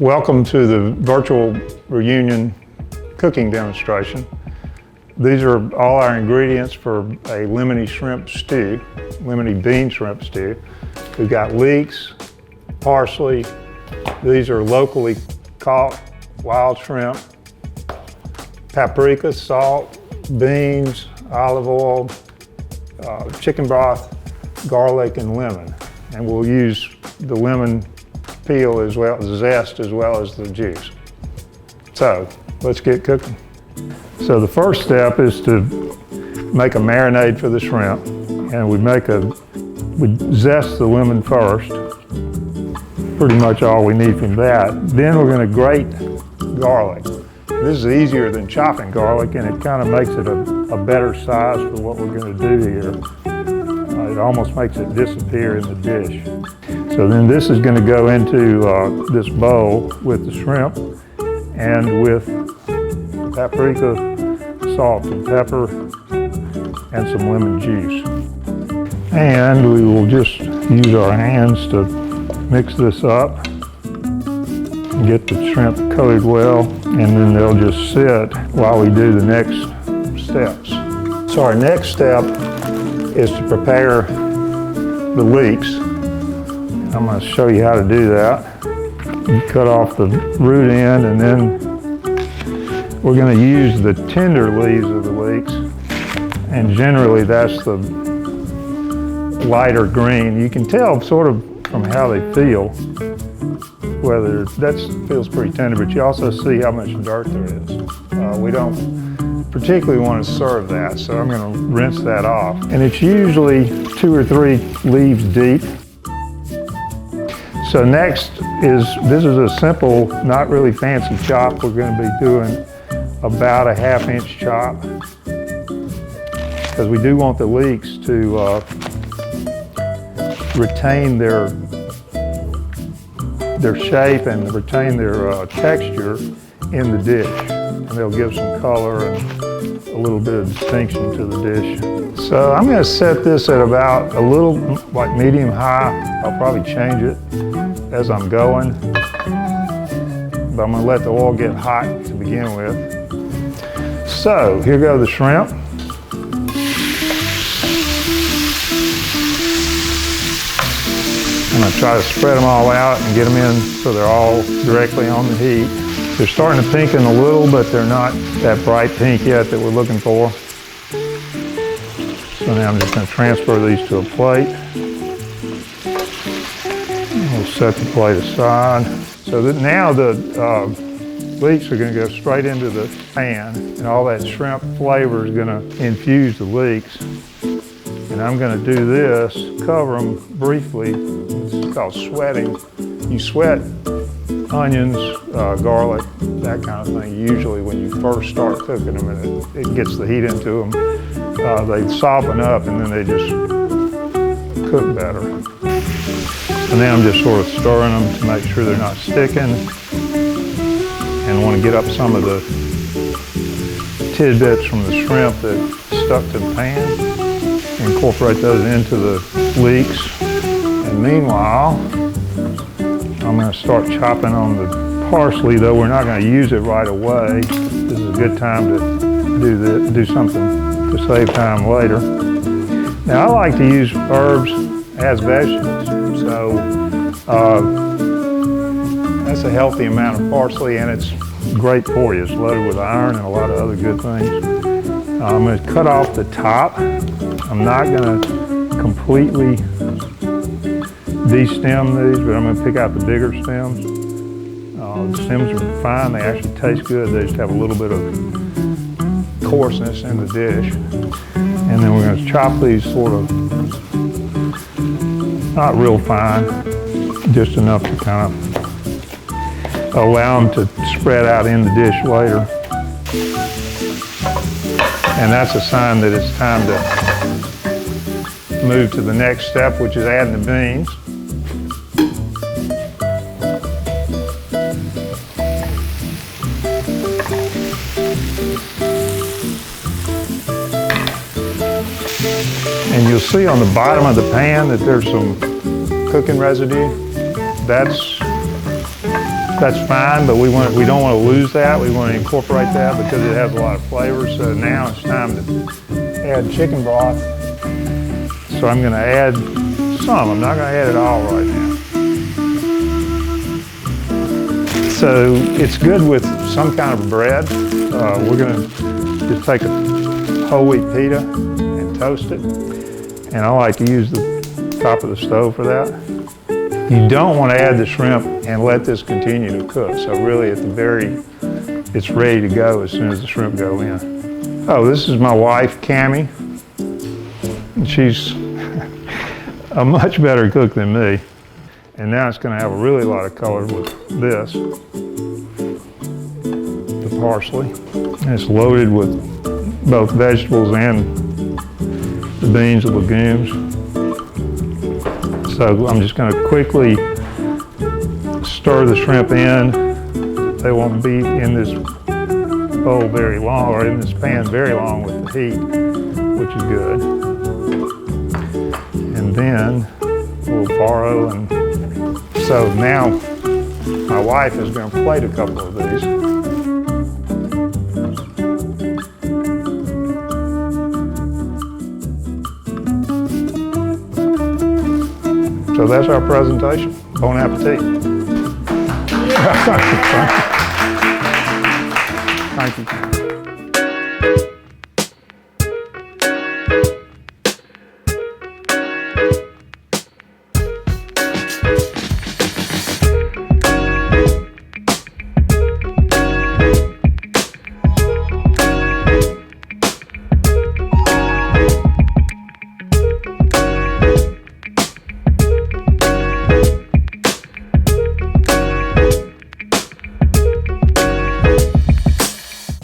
Welcome to the virtual reunion cooking demonstration. These are all our ingredients for a lemony shrimp stew, lemony bean shrimp stew. We've got leeks, parsley. These are locally caught wild shrimp, paprika, salt, beans, olive oil, chicken broth, garlic, and lemon. And we'll use the lemon peel as well as zest as well as the juice. So let's get cooking. So the first step is to make a marinade for the shrimp, and we zest the lemon first. Pretty much all we need from that. Then we're going to grate garlic. This is easier than chopping garlic, and it kind of makes it a better size for what we're going to do here. It almost makes it disappear in the dish. So then this is going to go into this bowl with the shrimp and with paprika, salt and pepper, and some lemon juice. And we will just use our hands to mix this up, get the shrimp coated well, and then they'll just sit while we do the next steps. So our next step is to prepare the leeks. I'm going to show you how to do that. You cut off the root end, and then we're going to use the tender leaves of the leeks, and generally that's the lighter green. You can tell sort of from how they feel whether that feels pretty tender, but you also see how much dirt there is. We don't particularly want to serve that, so I'm going to rinse that off. And it's usually 2 or 3 leaves deep. So next this is a simple, not really fancy chop. We're going to be doing about a 1/2 inch chop, because we do want the leeks to retain their shape and retain their texture in the dish, and they'll give some color and a little bit of distinction to the dish. So I'm going to set this at about a little like medium high. I'll probably change it as I'm going, but I'm going to let the oil get hot to begin with. So here go the shrimp. I'm going to try to spread them all out and get them in so they're all directly on the heat. They're starting to pinken a little, but they're not that bright pink yet that we're looking for. So now I'm just going to transfer these to a plate. We'll set the plate aside. So that now the leeks are going to go straight into the pan, and all that shrimp flavor is going to infuse the leeks. And I'm going to do this, cover them briefly. It's called sweating. You sweat onions, garlic, that kind of thing, usually when you first start cooking them, and it gets the heat into them. They soften up, and then they just cook better. And now I'm just sort of stirring them to make sure they're not sticking. And I want to get up some of the tidbits from the shrimp that stuck to the pan, incorporate those into the leeks. And meanwhile, I'm going to start chopping on the parsley, though we're not going to use it right away. This is a good time to do something to save time later. Now I like to use herbs as vegetables, so that's a healthy amount of parsley, and it's great for you. It's loaded with iron and a lot of other good things. I'm going to cut off the top. I'm not going to completely de-stem these, but I'm going to pick out the bigger stems. The stems are fine. They actually taste good. They just have a little bit of coarseness in the dish. And then we're going to chop these sort of, not real fine, just enough to kind of allow them to spread out in the dish later. And that's a sign that it's time to move to the next step, which is adding the beans. And you'll see on the bottom of the pan that there's some cooking residue. That's that's fine, but we don't want to lose that. We want to incorporate that because it has a lot of flavor. So now it's time to add chicken broth. So I'm going to add some. I'm not going to add it all right now. So it's good with some kind of bread. We're going to just take a whole wheat pita and toast it. And I like to use the top of the stove for that. You don't want to add the shrimp and let this continue to cook. So really at the it's ready to go as soon as the shrimp go in. Oh, this is my wife, Cammie. And she's a much better cook than me. And now it's going to have a really lot of color with this. The parsley. And it's loaded with both vegetables and the beans and legumes. So I'm just going to quickly stir the shrimp in. They won't be in this bowl very long, or in this pan very long with the heat, which is good. And then a little faro. And so now my wife is going to plate a couple of these. So that's our presentation. Bon appetit. Thank you.